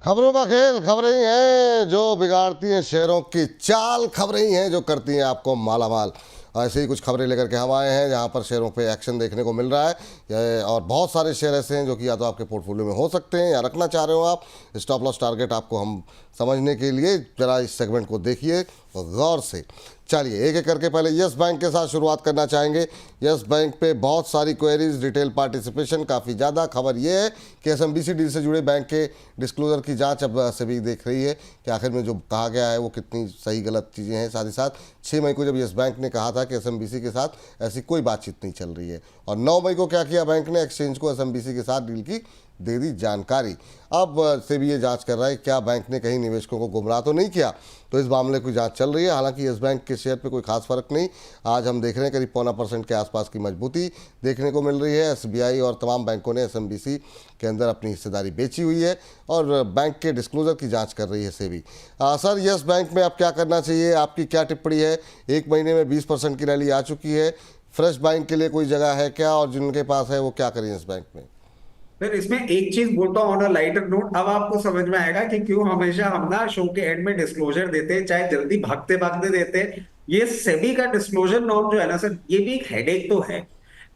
खबरों का खेल, खबरें ही हैं जो बिगाड़ती हैं शेयरों की चाल, खबरें ही हैं जो करती हैं आपको माला माल। ऐसे ही कुछ खबरें लेकर के हम आए हैं जहां पर शेयरों पे एक्शन देखने को मिल रहा है। और बहुत सारे शेयर ऐसे हैं जो कि या तो आपके पोर्टफोलियो में हो सकते हैं या रखना चाह रहे हो आप। स्टॉप लॉस टारगेट आपको हम समझने के लिए जरा इस सेगमेंट को देखिए गौर से। चलिए एक एक करके पहले यस बैंक के साथ शुरुआत करना चाहेंगे। यस बैंक पे बहुत सारी क्वेरीज, रिटेल पार्टिसिपेशन काफ़ी ज़्यादा। खबर ये है कि एसएमबीसी डील से जुड़े बैंक के डिस्क्लोजर की जांच अब सेबी देख रही है कि आखिर में जो कहा गया है वो कितनी सही गलत चीज़ें हैं। साथ ही साथ 6 मई को जब यस बैंक ने कहा था कि एसएमबीसी के साथ ऐसी कोई बातचीत नहीं चल रही है, और 9 मई को क्या किया बैंक ने, एक्सचेंज को एसएमबीसी के साथ डील की दे दी जानकारी। अब सेबी ये जांच कर रहा है क्या बैंक ने कहीं निवेशकों को गुमराह तो नहीं किया, तो इस मामले की जांच चल रही है। हालांकि यस बैंक के शेयर पे कोई खास फर्क नहीं, आज हम देख रहे हैं करीब 0.25% के आसपास की मजबूती देखने को मिल रही है। एसबीआई और तमाम बैंकों ने एसएमबीसी के अंदर अपनी हिस्सेदारी बेची हुई है और बैंक के डिस्क्लोजर की जांच कर रही है सेबी। सर, यस बैंक में अब क्या करना चाहिए, आपकी क्या टिप्पणी है? एक महीने में 20% की रैली आ चुकी है, फ्रेश बाइंग के लिए कोई जगह है क्या, और जिनके पास है वो क्या करें इस बैंक में? फिर इसमें एक चीज बोलता हूँ ऑन अ लाइटर नोट। अब आपको समझ में आएगा कि क्यों हमेशा हम ना शो के एंड में डिस्क्लोजर देते हैं, चाहे जल्दी भागते भागते देते हैं। ये सेबी का डिस्क्लोजर नॉर्म जो है ना सर, ये भी एक हेडेक तो है।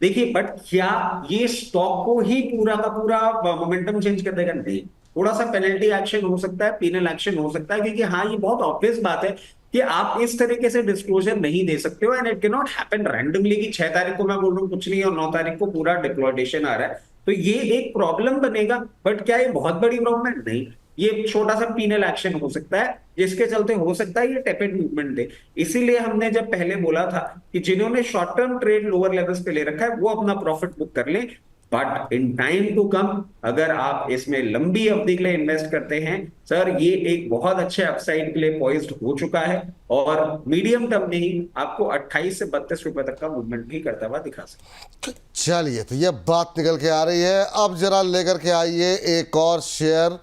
देखिए, बट क्या ये स्टॉक को ही पूरा का पूरा मोमेंटम चेंज कर देगा? नहीं। थोड़ा सा पेनल्टी एक्शन हो सकता है, पीनल एक्शन हो सकता है, क्योंकि हाँ, ये बहुत ऑब्वियस बात है कि आप इस तरीके से डिस्क्लोजर नहीं दे सकते हो। And it can not happen randomly कि 6 तारीख को मैं बोल रहा हूँ कुछ नहीं और 9 तारीख को पूरा डिप्लोडेशन आ रहा है। तो ये एक प्रॉब्लम बनेगा। बट क्या ये बहुत बड़ी प्रॉब्लम है? नहीं। ये छोटा सा पीनल एक्शन हो सकता है, जिसके चलते हो सकता है ये टेपेड मूवमेंट दे। इसीलिए हमने जब पहले बोला था कि जिन्होंने short term trade lower levels पे ले रखा है वो अपना प्रॉफिट बुक कर लें। But in time to come, अगर आप इसमें लंबी अवधि के लिए इन्वेस्ट करते हैं सर, ये एक बहुत अच्छे अपसाइड के लिए पॉइज्ड हो चुका है। और मीडियम टर्म में ही आपको 28 से 32 रुपए तक का मूवमेंट भी करता हुआ दिखा सकता है। चलिए, तो ये बात निकल के आ रही है। अब जरा लेकर के आइए एक और शेयर,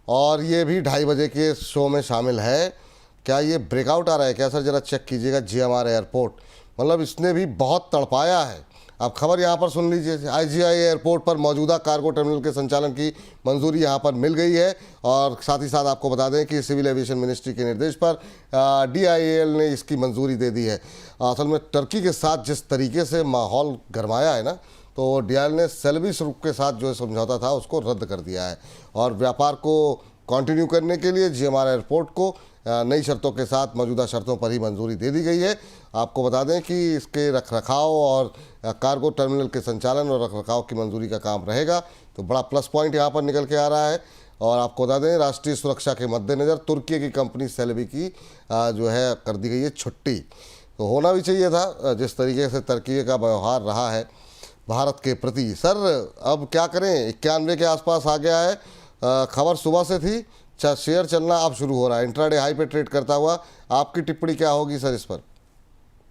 और ये भी 2:30 बजे के शो में शामिल है। क्या ये ब्रेकआउट आ रहा है क्या सर? जरा चेक कीजिएगा जीएमआर एयरपोर्ट, मतलब इसने भी बहुत तड़पाया है। अब खबर यहाँ पर सुन लीजिए, आईजीआई एयरपोर्ट पर मौजूदा कार्गो टर्मिनल के संचालन की मंजूरी यहाँ पर मिल गई है। और साथ ही साथ आपको बता दें कि सिविल एविएशन मिनिस्ट्री के निर्देश पर डीआईएएल ने इसकी मंजूरी दे दी है। असल में टर्की के साथ जिस तरीके से माहौल गरमाया है ना, तो डीआईएल ने सेल्विस रूप के साथ जो समझौता था उसको रद्द कर दिया है, और व्यापार को कंटिन्यू करने के लिए जीएमआर एयरपोर्ट को नई शर्तों के साथ मौजूदा शर्तों पर ही मंजूरी दे दी गई है। आपको बता दें कि इसके रखरखाव और कार्गो टर्मिनल के संचालन और रखरखाव की मंजूरी का काम रहेगा, तो बड़ा प्लस पॉइंट यहाँ पर निकल के आ रहा है। और आपको बता दें, राष्ट्रीय सुरक्षा के मद्देनज़र तुर्की की कंपनी सेलेबी की जो है कर दी गई है छुट्टी। तो होना भी चाहिए था, जिस तरीके से तुर्की का व्यवहार रहा है भारत के प्रति। सर, अब क्या करें? 91 के आसपास आ गया है। खबर सुबह से थी, शेयर चलना अब शुरू हो रहा है इंट्राडे हाई पे ट्रेड करता हुआ। आपकी टिप्पणी क्या होगी सर इस पर?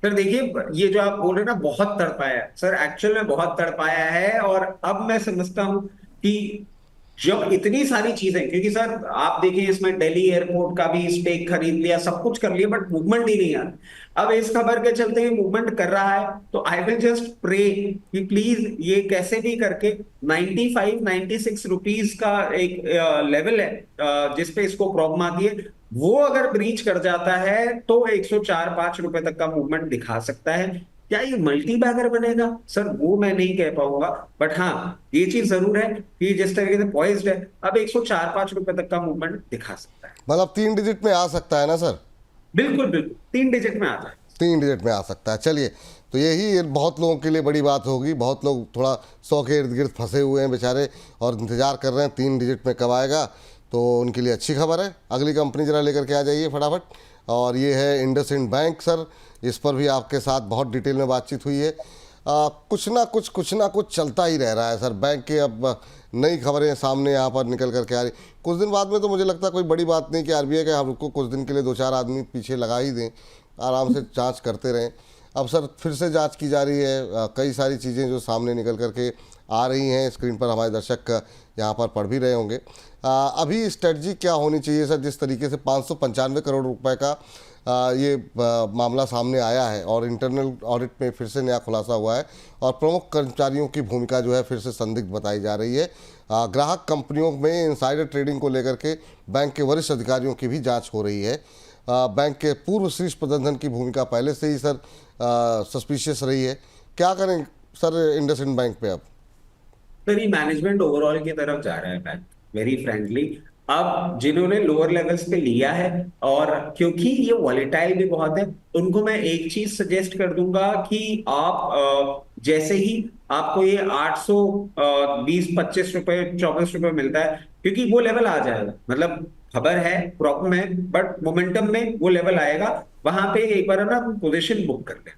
सर देखिए, ये जो आप बोल रहे हैं ना, बहुत तड़पाया है सर, एक्चुअल में बहुत तड़पाया है। और अब मैं समझता हूं कि जब इतनी सारी चीजें, क्योंकि सर आप देखिए इसमें दिल्ली एयरपोर्ट का भी स्टेक खरीद लिया, सब कुछ कर लिया, बट मूवमेंट ही नहीं आ रहा। अब इस खबर के चलते ही मूवमेंट कर रहा है, तो आई विल जस्ट प्रे कि प्लीज ये कैसे भी करके 95 96 रुपीज का एक लेवल है जिसपे इसको प्रॉब्लम आती है, वो अगर ब्रीच कर जाता है तो 104-5 रुपए तक का मूवमेंट दिखा सकता है। क्या ये मल्टी बैगर बनेगा सर, वो मैं नहीं कह पाऊंगा। बट हाँ, ये चीज जरूर है कि जिस तरीके से पॉइज्ड है, अब 104-5 रुपए तक का मूवमेंट दिखा सकता है। मतलब 3 डिजिट में आ सकता है ना सर? बिल्कुल बिल्कुल, 3 डिजिट में आता है। 3 डिजिट में आ सकता है। चलिए, तो यही बहुत लोगों के लिए बड़ी बात होगी। बहुत लोग थोड़ा 100 के इर्द गिर्द फंसे हुए हैं बेचारे, और इंतजार कर रहे हैं 3 डिजिट में कब आएगा, तो उनके लिए अच्छी खबर है। अगली कंपनी जरा लेकर के आ जाइए फटाफट, और ये है इंडसइंड बैंक। सर, इस पर भी आपके साथ बहुत डिटेल में बातचीत हुई है। कुछ ना कुछ चलता ही रह रहा है सर बैंक के। अब नई खबरें सामने यहाँ पर निकल कर के आ रही। कुछ दिन बाद में तो मुझे लगता है कोई बड़ी बात नहीं कि आरबीआई के हमको कुछ दिन के लिए 2-4 आदमी पीछे लगा ही दें, आराम से जांच करते रहें। अब सर फिर से जांच की जा रही है, कई सारी चीज़ें जो सामने निकल करके आ रही हैं स्क्रीन पर, हमारे दर्शक यहाँ पर पढ़ भी रहे होंगे। अभी स्ट्रेटजी क्या होनी चाहिए सर, जिस तरीके से 595 करोड़ रुपए का ये मामला सामने आया है और इंटरनल ऑडिट में फिर से नया खुलासा हुआ है और प्रमुख कर्मचारियों की भूमिका जो है फिर से संदिग्ध बताई जा रही है। ग्राहक कंपनियों में इनसाइडर ट्रेडिंग को लेकर के बैंक के वरिष्ठ अधिकारियों की भी जांच हो रही है। बैंक के पूर्व शीर्ष प्रबंधन की भूमिका पहले से ही सर सस्पिशियस रही है। क्या करें सर इंडसइंड बैंक पे अब? सर ये मैनेजमेंट ओवरऑल की तरफ जा रहा है बैंक, वेरी फ्रेंकली। अब जिन्होंने लोअर लेवल्स पे लिया है, और क्योंकि ये वॉलेटाइल भी बहुत है, उनको मैं एक चीज सजेस्ट कर दूंगा कि आप जैसे ही आपको ये 820-25 रुपए 24 रुपए मिलता है, क्योंकि वो लेवल आ जाएगा, मतलब खबर है, प्रॉब्लम है, बट मोमेंटम में वो लेवल आएगा, वहां पे एक बार ना पोजीशन बुक कर ले।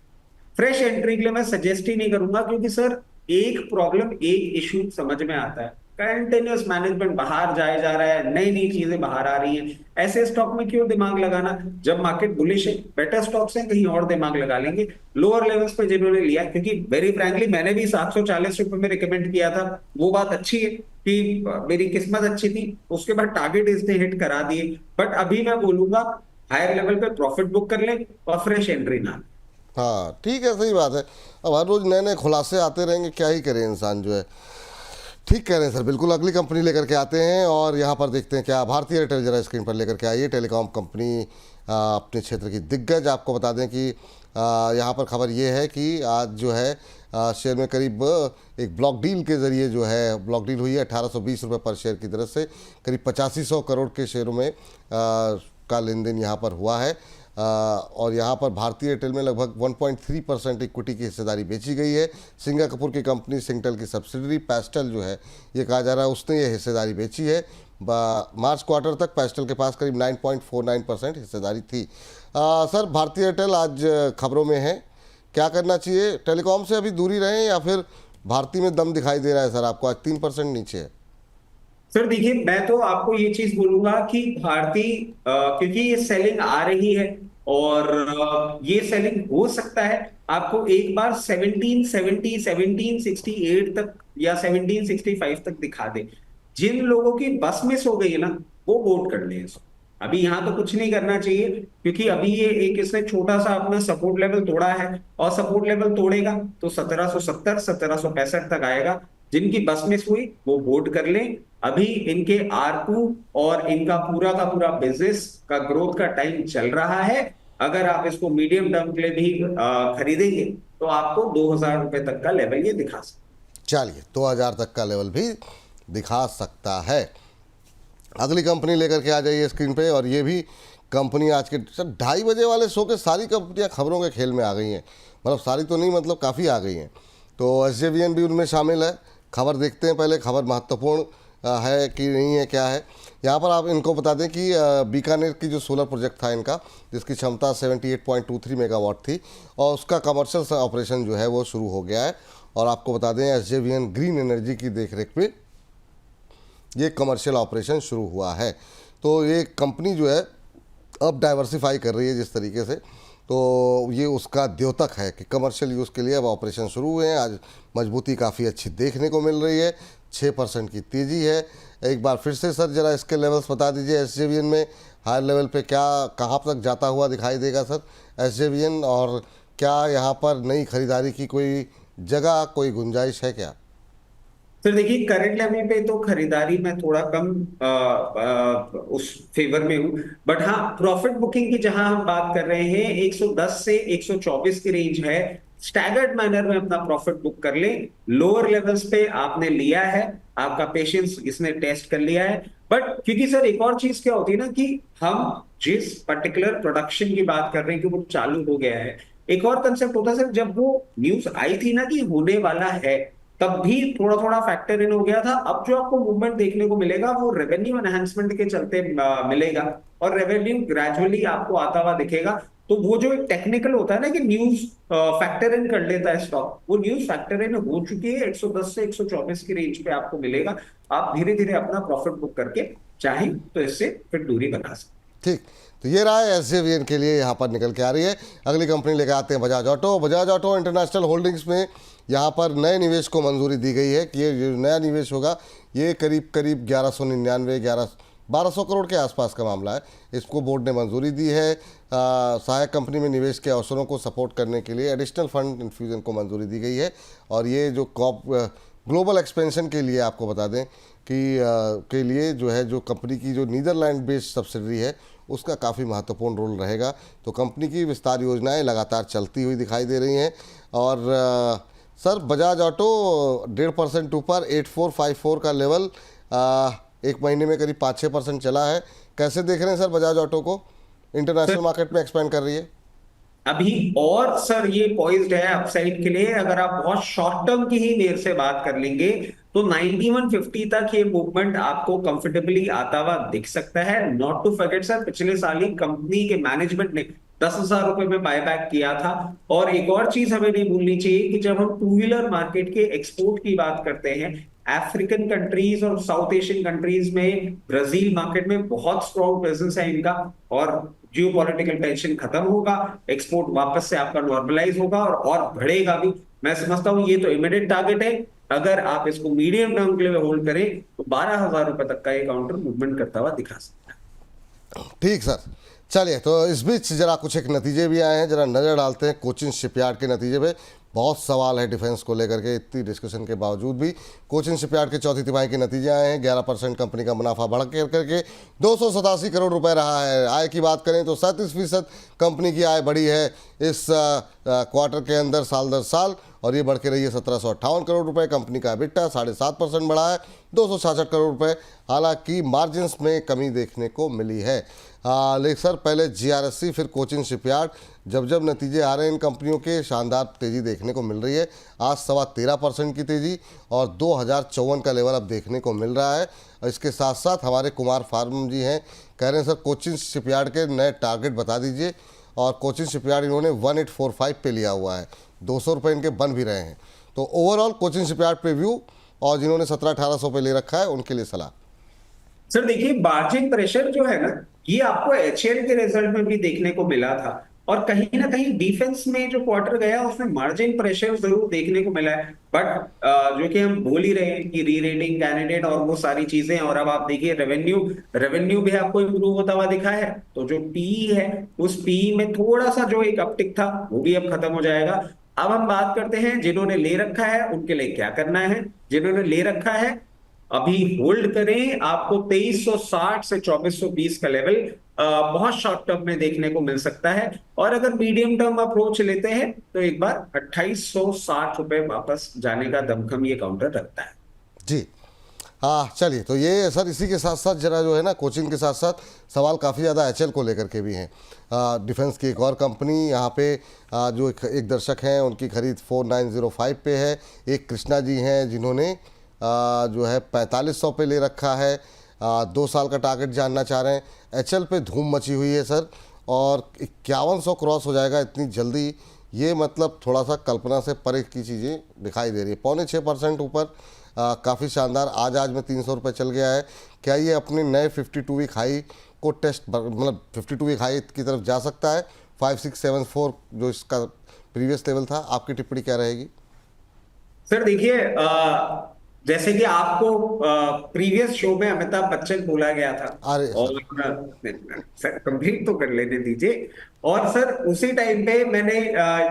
फ्रेश एंट्री के लिए मैं सजेस्ट ही नहीं करूंगा, क्योंकि सर एक प्रॉब्लम, एक इशू समझ में आता है, कंटिन्यूअस मैनेजमेंट बाहर जाए जा रहा है, नई नई चीजें बाहर आ रही हैं। ऐसे स्टॉक में क्यों दिमाग लगाना? जब मार्केट बुलिश है, बेटर स्टॉक्स हैं, कहीं और दिमाग लगा लेंगे। लोअर लेवल्स पे जिन्होंने लिया, क्योंकि वेरी फ्रैंकली मैंने भी 740 रुपए में रिकमेंड किया था, वो बात अच्छी है कि मेरी किस्मत अच्छी थी, उसके बाद टारगेट इसने हिट करा दिए। बट अभी मैं बोलूंगा हायर लेवल पे प्रॉफिट बुक कर ले और फ्रेश एंट्री ना। हाँ ठीक है, सही बात है। अब हर रोज़ नए नए खुलासे आते रहेंगे, क्या ही करे इंसान जो है। ठीक कह रहे हैं सर, बिल्कुल। अगली कंपनी लेकर के आते हैं और यहाँ पर देखते हैं क्या भारतीय एयरटेल जरा स्क्रीन पर लेकर के आइए। टेलीकॉम कंपनी अपने क्षेत्र की दिग्गज। आपको बता दें कि यहाँ पर खबर ये है कि आज जो है शेयर में करीब एक ब्लॉक डील के ज़रिए जो है ब्लॉक डील हुई है 1820 रुपये पर शेयर की तरफ से, करीब 8500 करोड़ के शेयरों में का लेन देन यहाँ पर हुआ है। और यहाँ पर भारतीय एयरटेल में लगभग 1.3% इक्विटी की हिस्सेदारी बेची गई है। सिंगा कपूर की कंपनी सिंगटेल की सब्सिडरी पेस्टल जो है, ये कहा जा रहा है उसने ये हिस्सेदारी बेची है। मार्च क्वार्टर तक पेस्टल के पास करीब 9.49% हिस्सेदारी थी। सर भारतीय एयरटेल आज खबरों में है, क्या करना चाहिए? टेलीकॉम से अभी दूरी रहें या फिर भारतीय में दम दिखाई दे रहा है सर आपको? आज 3% नीचे है। सर देखिए, मैं तो आपको ये चीज बोलूंगा कि भारतीय क्योंकि ये सेलिंग आ रही है, और ये सेलिंग हो सकता है आपको एक बार 1770 1768 तक या 1765 तक दिखा दे। जिन लोगों की बस मिस हो गई है ना, वो वोट कर ले इसको। अभी यहां तो कुछ नहीं करना चाहिए, क्योंकि अभी ये एक इसने छोटा सा अपना सपोर्ट लेवल तोड़ा है, और सपोर्ट लेवल तोड़ेगा तो 1770 1765 तक आएगा। जिनकी बस मिस हुई वो वोट कर लें। अभी इनके आरपू और इनका पूरा का पूरा बिजनेस का ग्रोथ का टाइम चल रहा है। अगर आप इसको मीडियम टर्म के लिए भी खरीदेंगे तो आपको 2000 रुपए तक का लेवल ये दिखा सकते। चलिए, 2000 तक का लेवल भी दिखा सकता है। अगली कंपनी लेकर के आ जाइए स्क्रीन पे। और ये भी कंपनी आज के सर 2:30 बजे वाले शो के सारी कंपनियां खबरों के खेल में आ गई हैं, मतलब सारी तो नहीं, मतलब काफ़ी आ गई हैं। तो SJVN भी उनमें शामिल है। खबर देखते हैं पहले, खबर महत्वपूर्ण है कि नहीं है, क्या है। यहाँ पर आप इनको बता दें कि बीकानेर की जो सोलर प्रोजेक्ट था इनका, जिसकी क्षमता 78.23 मेगावाट थी, और उसका कमर्शियल ऑपरेशन जो है वो शुरू हो गया है। और आपको बता दें SJVN ग्रीन एनर्जी की देखरेख में ये कमर्शियल ऑपरेशन शुरू हुआ है। तो ये कंपनी जो है अब डाइवर्सिफाई कर रही है जिस तरीके से, तो ये उसका द्योतक है कि कमर्शियल यूज़ के लिए अब ऑपरेशन शुरू हुए हैं। आज मजबूती काफ़ी अच्छी देखने को मिल रही है, 6% की तेज़ी है। एक बार फिर से सर जरा इसके लेवल्स बता दीजिए। SJVN में हायर लेवल पे क्या कहाँ तक जाता हुआ दिखाई देगा सर SJVN, और क्या यहाँ पर नई खरीदारी की कोई जगह, कोई गुंजाइश है क्या? सर देखिए, करंट लेवल पे तो खरीदारी में थोड़ा कम उस फेवर में हूं। बट हाँ, प्रॉफिट बुकिंग की जहां हम बात कर रहे हैं, 110 से 124 की रेंज है। स्टैगर्ड मैनर में अपना प्रॉफिट बुक कर ले। लोअर लेवल्स पे आपने लिया है, आपका पेशेंस इसने टेस्ट कर लिया है। बट क्योंकि सर एक और चीज क्या होती है ना, कि हम जिस पर्टिकुलर प्रोडक्शन की बात कर रहे हैं कि वो चालू हो गया है, एक और कंसेप्ट होता है सर, जब वो न्यूज आई थी ना कि होने वाला है, तब भी थोड़ा थोड़ा फैक्टर इन हो गया था। अब जो आपको मूवमेंट देखने को मिलेगा वो रेवेन्यू एनहांसमेंट के चलते मिलेगा, और रेवेन्यू ग्रेजुअली आपको आता हुआ दिखेगा। तो वो जो एक टेक्निकल होता है ना कि न्यूज फैक्टर इन कर लेता है स्टॉक, वो न्यूज फैक्टर इन हो चुकी है। 110 से 124 की रेंज पे आपको मिलेगा। आप धीरे धीरे अपना प्रॉफिट बुक करके चाहे तो इससे फिर दूरी बना सकते। ठीक, तो ये रहा है SJVN के लिए यहाँ पर निकल के आ रही है। अगली कंपनी लेकर आते हैं Bajaj auto. Bajaj auto international holdings में यहाँ पर नए निवेश को मंजूरी दी गई है कि ये जो नया निवेश होगा ये करीब करीब 1199 1200 करोड़ के आसपास का मामला है। इसको बोर्ड ने मंजूरी दी है। सहायक कंपनी में निवेश के अवसरों को सपोर्ट करने के लिए एडिशनल फंड इन्फ्यूजन को मंजूरी दी गई है। और ये जो ग्लोबल एक्सपेंशन के लिए आपको बता दें कि के लिए जो है जो कंपनी की जो नीदरलैंड बेस्ड सब्सिडरी है उसका काफ़ी महत्वपूर्ण रोल रहेगा। तो कंपनी की विस्तार योजनाएं लगातार चलती हुई दिखाई दे रही हैं। और सर बजाज ऑटो 1.5% ऊपर 8454 का लेवल एक महीने में करीब 5-6% चला है। कैसे देख रहे हैं सर बजाज ऑटो को? इंटरनेशनल मार्केट में एक्सपेंड कर रही है अभी और सर ये पॉइज्ड है अपसाइड के लिए। अगर आप बहुत शॉर्ट टर्म की ही देर से बात कर लेंगे तो 9150 तक ये मूवमेंट आपको कंफर्टेबली आता हुआ दिख सकता है। नॉट टू फॉरगेट सर, पिछले साल ही कंपनी के मैनेजमेंट ने 10,000 रुपए में बायबैक किया था। और एक और चीज हमें नहीं भूलनी चाहिए कि जब हम टू व्हीलर मार्केट के एक्सपोर्ट की बात करते हैं, अफ्रीकन कंट्रीज और साउथ एशियन कंट्रीज में, ब्राजील मार्केट में बहुत स्ट्रॉन्ग प्रेजेंस है इनका। और जियो पॉलिटिकल टेंशन खत्म होगा, एक्सपोर्ट वापस से आपका नॉर्मलाइज होगा और बढ़ेगा भी। मैं समझता हूं ये तो इमीडिएट टारगेट है। अगर आप इसको मीडियम टर्म के लिए होल्ड करें तो 12,000 रुपए तक का ये काउंटर मूवमेंट करता हुआ दिखा सकता है। ठीक सर, चलिए तो इस बीच जरा कुछ एक नतीजे भी आए हैं, जरा नज़र डालते हैं कोचिन शिपयार्ड के नतीजे पे। बहुत सवाल है डिफेंस को लेकर के, इतनी डिस्कशन के बावजूद भी कोचिन शिपयार्ड के चौथी तिमाही के नतीजे आए हैं। 11% कंपनी का मुनाफा बढ़ करके 287 करोड़ रुपए रहा है। आय की बात करें तो 37% कंपनी की आय बढ़ी है इस क्वार्टर के अंदर साल दर साल, और ये बढ़ के रही है 1758 करोड़ रुपए। कंपनी का EBITDA 7.5% बढ़ा है 266 करोड़ रुपए। हालांकि मार्जिन्स में कमी देखने को मिली है। लेकिन सर पहले GRSC फिर कोचिन शिपयार्ड, जब जब नतीजे आ रहे हैं इन कंपनियों के शानदार तेज़ी देखने को मिल रही है। आज 13.25% की तेज़ी और 2054 का लेवल अब देखने को मिल रहा है। और इसके साथ साथ हमारे कुमार फार्म जी हैं, कह रहे हैं सर कोचिन शिपयार्ड के नए टारगेट बता दीजिए। और कोचिन शिपयार्ड इन्होंने 1845 पे लिया हुआ है, 200 रुपये इनके बन भी रहे हैं। तो ओवरऑल कोचिन शिपयार्ड पे व्यू, और जिन्होंने 1700-1800 पे ले रखा है उनके लिए सलाह। सर देखिए, मार्जिन प्रेशर जो है ना, ये आपको HL के रिजल्ट में भी देखने को मिला था। और कहीं ना कहीं डिफेंस में जो क्वार्टर गया उसमें मार्जिन प्रेशर जरूर देखने को मिला है। बट जो कि हम बोल ही रहे हैं कि री रेटिंग कैंडिडेट और वो सारी चीजें, और अब आप देखिए रेवेन्यू भी आपको इंप्रूव होता हुआ दिखा है। तो जो PE है उस PE में थोड़ा सा जो एक अपटिक था वो भी अब खत्म हो जाएगा। अब हम बात करते हैं जिन्होंने ले रखा है उनके लिए क्या करना है। जिन्होंने ले रखा है अभी होल्ड करें, आपको 2360 से 2420 का लेवल बहुत शॉर्ट टर्म में देखने को मिल सकता है। और अगर मीडियम टर्म अप्रोच लेते हैं तो एक बार 2860 रुपए वापस जाने का दमखम ये काउंटर रखता है। जी हाँ, चलिए तो ये सर इसी के साथ साथ जरा जो है ना कोचिंग के साथ साथ सवाल काफ़ी ज़्यादा HL को लेकर के भी हैं। डिफेंस की एक और कंपनी यहाँ पे जो एक दर्शक हैं उनकी खरीद 4905 पे है। एक कृष्णा जी हैं जिन्होंने जो है 4500 पे ले रखा है। 2 साल का टारगेट जानना चाह रहे हैं। HL पे धूम मची हुई है सर, और 5100 क्रॉस हो जाएगा इतनी जल्दी, ये मतलब थोड़ा सा कल्पना से परे की चीज़ें दिखाई दे रही है। 6.25% ऊपर, काफ़ी शानदार। आज में 300 रुपये चल गया है। क्या ये अपने नए 52 वीक हाई को टेस्ट, मतलब 52 वीक हाई की तरफ जा सकता है? 5674 जो इसका प्रीवियस लेवल था, आपकी टिप्पणी क्या रहेगी? सर देखिए, जैसे कि आपको प्रीवियस शो में अमिताभ बच्चन बोला गया था, अरे और सर कंप्लीट तो कर लेने दीजिए। और सर उसी टाइम पे मैंने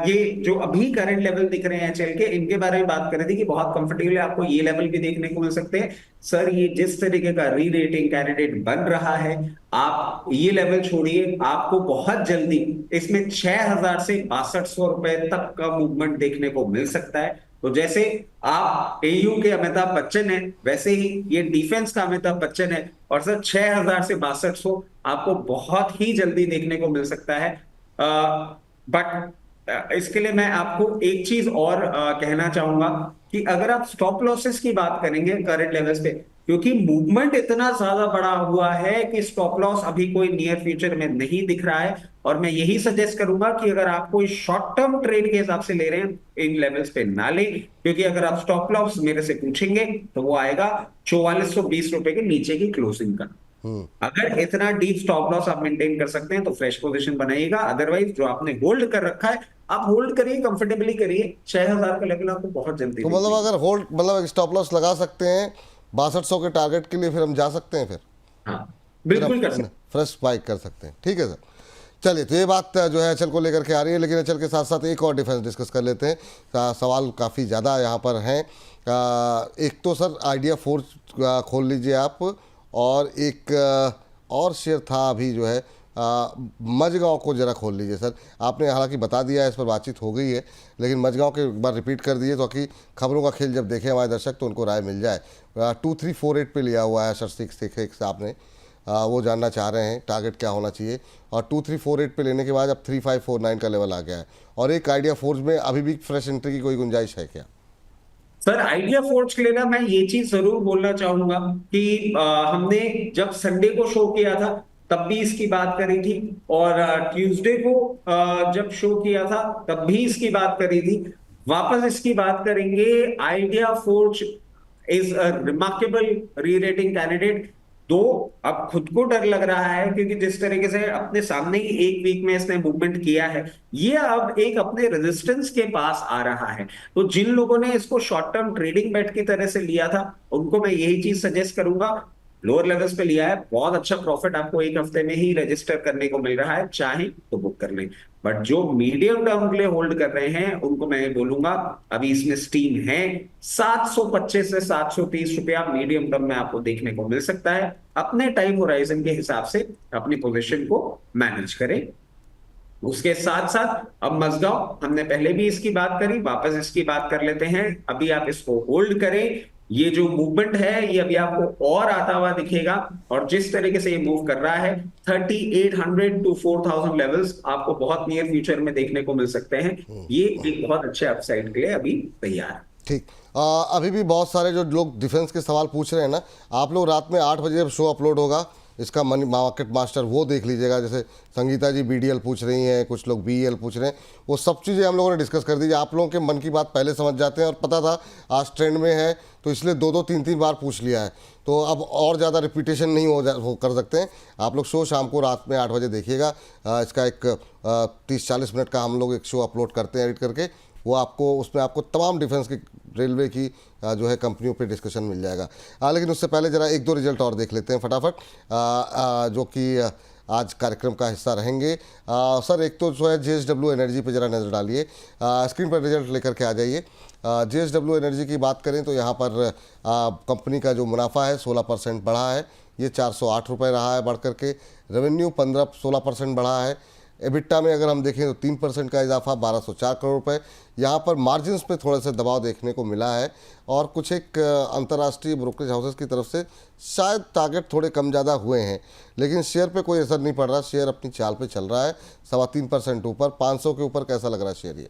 ये जो अभी करंट लेवल दिख रहे हैं चल के, इनके बारे में बात कर रही थी कि बहुत कंफर्टेबल आपको ये लेवल भी देखने को मिल सकते हैं। सर ये जिस तरीके का री रेटिंग कैंडिडेट बन रहा है, आप ये लेवल छोड़िए, आपको बहुत जल्दी इसमें 6000 से 6200 रुपए तक का मूवमेंट देखने को मिल सकता है। तो जैसे आप AU के अमिताभ बच्चन है, वैसे ही ये डिफेंस का अमिताभ बच्चन है। और सर 6000 से 6200 आपको बहुत ही जल्दी देखने को मिल सकता है। बट इसके लिए मैं आपको एक चीज और कहना चाहूंगा कि अगर आप स्टॉप लॉसेस की बात करेंगे करंट लेवल्स पे, क्योंकि मूवमेंट इतना ज्यादा बड़ा हुआ है कि स्टॉप लॉस अभी कोई नियर फ्यूचर में नहीं दिख रहा है। और मैं यही सजेस्ट करूंगा कि अगर आप कोई शॉर्ट टर्म ट्रेड के हिसाब से ले रहे हैं, इन लेवल्स पे ना लें। क्योंकि अगर आप स्टॉप लॉस मेरे से पूछेंगे तो वो आएगा 4420 रुपए के नीचे की क्लोजिंग का। अगर इतना डीप स्टॉप लॉस आप मेंटेन कर सकते हैं तो फ्रेश पोजीशन बनाइएगा। अदरवाइज जो आपने होल्ड कर रखा है आप होल्ड करिए, कंफर्टेबली करिए। 6,000 का लेवल आपको बहुत जल्दी तो दिख मतलब जाएगा। अगर होल्ड मतलब स्टॉप लॉस लगा सकते हैं 6200 के टारगेट के लिए, फिर हम जा सकते हैं, हाँ, फिर हम बिल्कुल कर सकते। फ्रेश बाइक कर सकते हैं। ठीक है सर। चलिए, तो ये बात जो है अचल को लेकर के आ रही है, लेकिन अचल के साथ साथ एक और डिफेंस डिस्कस कर लेते हैं। सवाल काफ़ी ज़्यादा यहाँ पर हैं। एक तो सर आइडिया फोर्स खोल लीजिए आप, और एक और शेयर था अभी जो है मझगांव को ज़रा खोल लीजिए सर। आपने हालांकि बता दिया है, इस पर बातचीत हो गई है, लेकिन मझगांव के एक बार रिपीट कर दीजिए ताकि खबरों का खेल जब देखें हमारे दर्शक तो उनको राय मिल जाए। 2348 पे लिया हुआ है सर, 666 आपने, वो जानना चाह रहे हैं टारगेट क्या होना चाहिए, और 2348 पे लेने के बाद अब 3549 का लेवल आ गया है। और एक आइडिया फोर्स में अभी भी फ्रेश एंट्री की कोई गुंजाइश है क्या? सर आइडिया फोर्ज के लिए ना मैं ये चीज जरूर बोलना चाहूंगा कि हमने जब संडे को शो किया था तब भी इसकी बात करी थी, और ट्यूसडे को जब शो किया था तब भी इसकी बात करी थी। वापस इसकी बात करेंगे। Idea forge is a remarkable री रेटिंग कैंडिडेट। दो, अब खुद को डर लग रहा है क्योंकि जिस तरीके से अपने सामने ही एक वीक में इसने मूवमेंट किया है, ये अब एक अपने रेजिस्टेंस के पास आ रहा है। तो जिन लोगों ने इसको शॉर्ट टर्म ट्रेडिंग बेट की तरह से लिया था, उनको मैं यही चीज सजेस्ट करूंगा। लोअर लेवल्स पे लिया है, बहुत अच्छा प्रॉफिट आपको एक हफ्ते में ही रजिस्टर करने को मिल रहा है, चाहे तो बुक कर लें। बट जो मीडियम टर्म के लिए होल्ड कर रहे हैं उनको मैं बोलूंगा अभी इसमें स्टीम है। 725 से 730 रुपया मीडियम टर्म में आपको देखने को मिल सकता है। अपने टाइम होराइजन के हिसाब से अपनी पोजीशन को मैनेज करें। उसके साथ साथ अब मजगांव हमने पहले भी इसकी बात करी, वापस इसकी बात कर लेते हैं। अभी आप इसको होल्ड करें। ये जो मूवमेंट है ये अभी आपको और आता हुआ दिखेगा, और जिस तरीके से ये मूव कर रहा है 3800 टू 4000 लेवल्स आपको बहुत नियर फ्यूचर में देखने को मिल सकते हैं। ये एक बहुत अच्छे अपसाइड के लिए अभी तैयार है। ठीक। अभी भी बहुत सारे जो लोग डिफेंस के सवाल पूछ रहे हैं ना, आप लोग रात में 8 बजे जब शो अपलोड होगा इसका मनी मार्केट मास्टर, वो देख लीजिएगा। जैसे संगीता जी बीडीएल पूछ रही हैं, कुछ लोग बीईएल पूछ रहे हैं, वो सब चीज़ें हम लोगों ने डिस्कस कर दी। आप लोगों के मन की बात पहले समझ जाते हैं, और पता था आज ट्रेंड में है तो इसलिए 2-2 3-3 बार पूछ लिया है, तो अब और ज़्यादा रिपीटेशन नहीं हो कर सकते हैं। आप लोग शो शाम को रात में 8 बजे देखिएगा। इसका एक 30-40 मिनट का हम लोग एक शो अपलोड करते हैं एडिट करके, वो आपको उसमें आपको तमाम डिफेंस की, रेलवे की जो है कंपनियों पे डिस्कशन मिल जाएगा। लेकिन उससे पहले ज़रा 1-2 रिजल्ट और देख लेते हैं फटाफट, जो कि आज कार्यक्रम का हिस्सा रहेंगे। सर एक तो जो है JSW एनर्जी पे ज़रा नज़र डालिए, स्क्रीन पर रिजल्ट लेकर के आ जाइए। JSW एनर्जी की बात करें तो यहाँ पर कंपनी का जो मुनाफा है 16% बढ़ा है, ये 408 रुपये रहा है बढ़ करके। रेवेन्यू 15-16% बढ़ा है। एबिटा में अगर हम देखें तो 3% का इजाफा, 1204 करोड़ रुपए। यहाँ पर मार्जिन्स पे थोड़ा सा दबाव देखने को मिला है, और कुछ एक अंतर्राष्ट्रीय ब्रोकरेज हाउसेस की तरफ से शायद टारगेट थोड़े कम ज़्यादा हुए हैं, लेकिन शेयर पे कोई असर नहीं पड़ रहा। शेयर अपनी चाल पे चल रहा है 3.25% ऊपर, 500 के ऊपर। कैसा लग रहा है शेयर ये?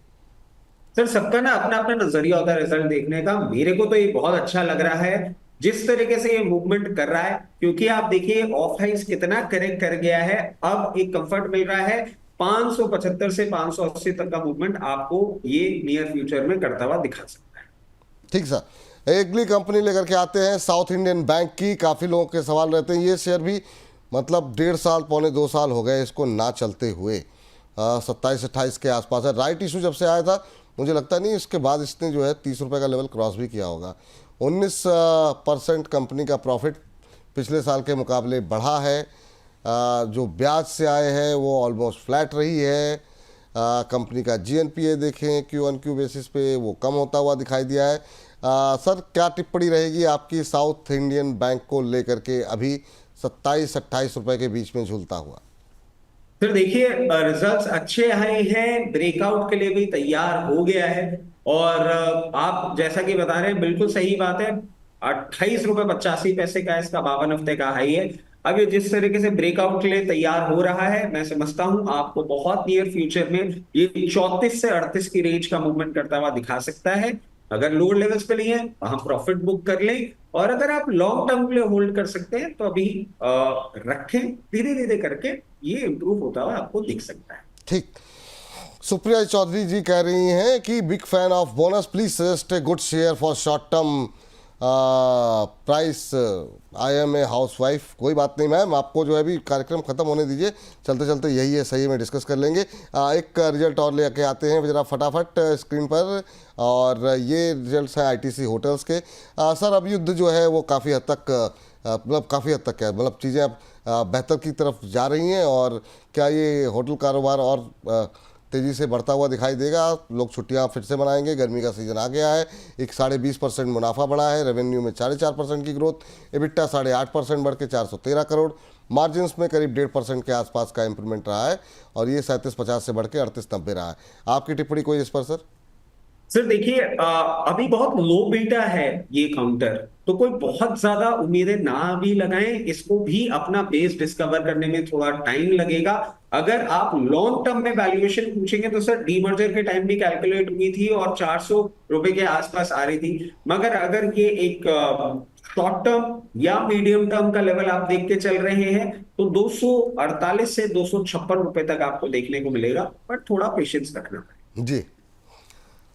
सर सबका ना अपना अपना नजरिया होता है रिजल्ट देखने का। मेरे को तो ये बहुत अच्छा लग रहा है जिस तरीके से ये मूवमेंट कर रहा है, क्योंकि आप देखिए ऑफ हाइस कितना करेक्ट कर गया है। अब एक कंफर्ट मिल रहा है। 575 से 580 तक का मूवमेंट आपको ये नियर फ्यूचर में करता हुआ दिखा सकता है। ठीक सर। अगली कंपनी लेकर के आते हैं साउथ इंडियन बैंक की। काफ़ी लोगों के सवाल रहते हैं, ये शेयर भी मतलब 1.5 साल, 2.25 साल हो गए इसको ना चलते हुए, 27-28 के आसपास है। राइट इशू जब से आया था मुझे लगता नहीं इसके बाद इसने जो है 30 रुपये का लेवल क्रॉस भी किया होगा। 19% कंपनी का प्रॉफिट पिछले साल के मुकाबले बढ़ा है। जो ब्याज से आए हैं वो ऑलमोस्ट फ्लैट रही है। कंपनी का GNPA देखें Q-on-Q बेसिस पे वो कम होता हुआ दिखाई दिया है। सर क्या टिप्पणी रहेगी आपकी साउथ इंडियन बैंक को लेकर के, अभी 27-28 रुपये के बीच में झूलता हुआ? फिर देखिए रिजल्ट्स अच्छे आए हैं, ब्रेकआउट के लिए भी तैयार हो गया है। और आप जैसा कि बता रहे हैं बिल्कुल सही बात है। 28 रुपये 85 पैसे का इसका 52 हफ्ते का हाई है। अब ये जिस तरीके से ब्रेकआउट के लिए तैयार हो रहा है, मैं समझता हूं आपको बहुत नियर फ्यूचर में ये 34 से 38 की रेंज का मूवमेंट करता हुआ दिखा सकता है। अगर लोअर लेवल्स पे लिए वहां प्रॉफिट बुक कर लें, और अगर आप लॉन्ग टर्म के लिए होल्ड कर सकते हैं तो अभी रखें। धीरे धीरे करके ये इंप्रूव होता हुआ आपको दिख सकता है। ठीक। सुप्रिया चौधरी जी कह रही हैं कि big fan of bonus, please suggest a good share for short term price I am a housewife. कोई बात नहीं मैम, आपको जो है अभी कार्यक्रम खत्म होने दीजिए, चलते चलते यही है सही में डिस्कस कर लेंगे। एक रिजल्ट और लेके आते हैं जरा फटाफट स्क्रीन पर, और ये रिजल्ट्स हैं आईटीसी होटल्स के। सर अब युद्ध जो है वो काफ़ी हद तक मतलब काफ़ी हद तक क्या मतलब चीज़ें अब बेहतर की तरफ जा रही हैं, और क्या ये होटल कारोबार और तेज़ी से बढ़ता हुआ दिखाई देगा? लोग छुट्टियां फिर से मनाएंगे, गर्मी का सीज़न आ गया है, एक 20.5% मुनाफा बढ़ा है, रेवेन्यू में 4.5% की ग्रोथ, एबिटा 8.5% बढ़ के 413 करोड़, मार्जिन्स में करीब 1.5% के आसपास का इंप्रूवमेंट रहा है, और ये 37.50 से बढ़ के 38.90 रहा है। आपकी टिप्पणी कोई इस पर सर? सर देखिए, अभी बहुत लो बीटा है ये काउंटर, तो कोई बहुत ज्यादा उम्मीदें ना भी लगाएं। इसको भी अपना बेस डिस्कवर करने में थोड़ा टाइम लगेगा। अगर आप लॉन्ग टर्म में वैल्यूएशन पूछेंगे तो सर डीमर्जर के टाइम भी कैलकुलेट हुई थी और 400 रुपए के आसपास आ रही थी। मगर अगर ये एक शॉर्ट टर्म या मीडियम टर्म का लेवल आप देख के चल रहे हैं तो 248 से 256 रुपए तक आपको देखने को मिलेगा, बट थोड़ा पेशेंस रखना है। जी।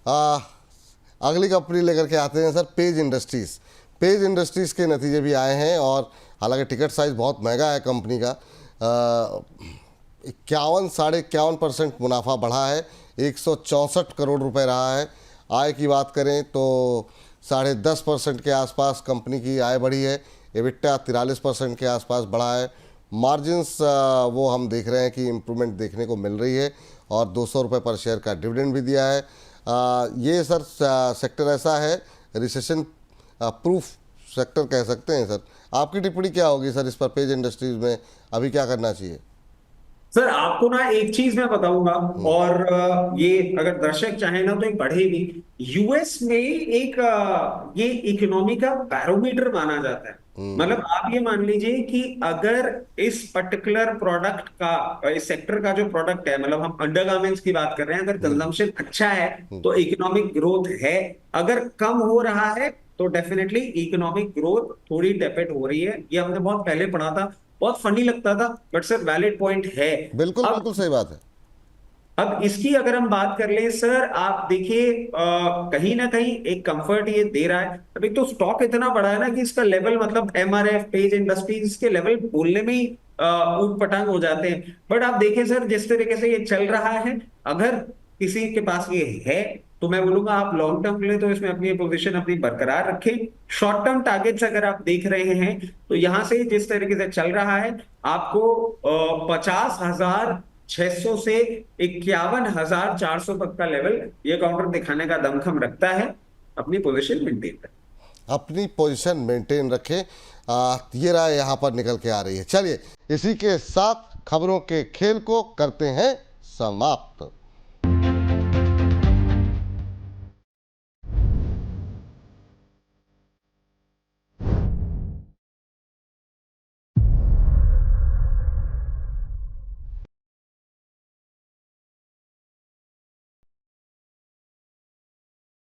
अगली कंपनी लेकर के आते हैं sir, page industries. Page industries के नतीजे भी आए हैं, और हालांकि टिकट साइज़ बहुत महंगा है कंपनी का। 51-51.5% मुनाफा बढ़ा है, 164 करोड़ रुपए रहा है। आय की बात करें तो 10.5% के आसपास कंपनी की आय बढ़ी है, एबिटा 43% के आसपास बढ़ा है। मार्जिन्स वो हम देख रहे हैं कि इम्प्रूवमेंट देखने को मिल रही है, और 200 रुपये पर शेयर का डिविडेंड भी दिया है। ये सर सेक्टर ऐसा है, रिसेशन प्रूफ सेक्टर कह सकते हैं सर। आपकी टिप्पणी क्या होगी सर इस पर, पेज इंडस्ट्रीज में अभी क्या करना चाहिए? सर आपको ना एक चीज मैं बताऊंगा, और ये अगर दर्शक चाहे ना तो ये पढ़े भी। यूएस में एक ये इकोनॉमी का बैरोमीटर माना जाता है। मतलब आप ये मान लीजिए कि अगर इस पर्टिकुलर प्रोडक्ट का, इस सेक्टर का जो प्रोडक्ट है, मतलब हम अंडरगारमेंट्स की बात कर रहे हैं, अगर कंजम्पशन अच्छा है तो इकोनॉमिक ग्रोथ है, अगर कम हो रहा है तो डेफिनेटली इकोनॉमिक ग्रोथ थोड़ी टेपेड हो रही है। ये हमने बहुत पहले पढ़ा था, बहुत फनी लगता था, बट सर वैलिड पॉइंट है। बिल्कुल अब बिल्कुल सही बात है। अब इसकी अगर हम बात कर लें सर, आप देखिए कहीं ना कहीं एक कंफर्ट ये दे रहा है। अब एक तो स्टॉक इतना बड़ा है ना कि इसका लेवल, मतलब एमआरएफ, पेज इंडस्ट्रीज के लेवल बोलने में ही ऊट पटांग हो जाते हैं। बट आप देखिए सर, जिस तरीके से ये चल रहा है, अगर किसी के पास ये है तो मैं बोलूंगा आप लॉन्ग टर्म के लिए तो इसमें अपनी पोजीशन अपनी बरकरार रखें। शॉर्ट टर्म टारगेट्स अगर आप देख रहे हैं तो यहां से जिस तरीके से चल रहा है, आपको 50,600 से 51,400 तक का लेवल ये काउंटर दिखाने का दमखम रखता है। अपनी पोजीशन मेंटेन रखें। अपनी पोजीशन मेंटेन रखें। ये राय यहाँ पर निकल के आ रही है। चलिए इसी के साथ खबरों के खेल को करते हैं समाप्त।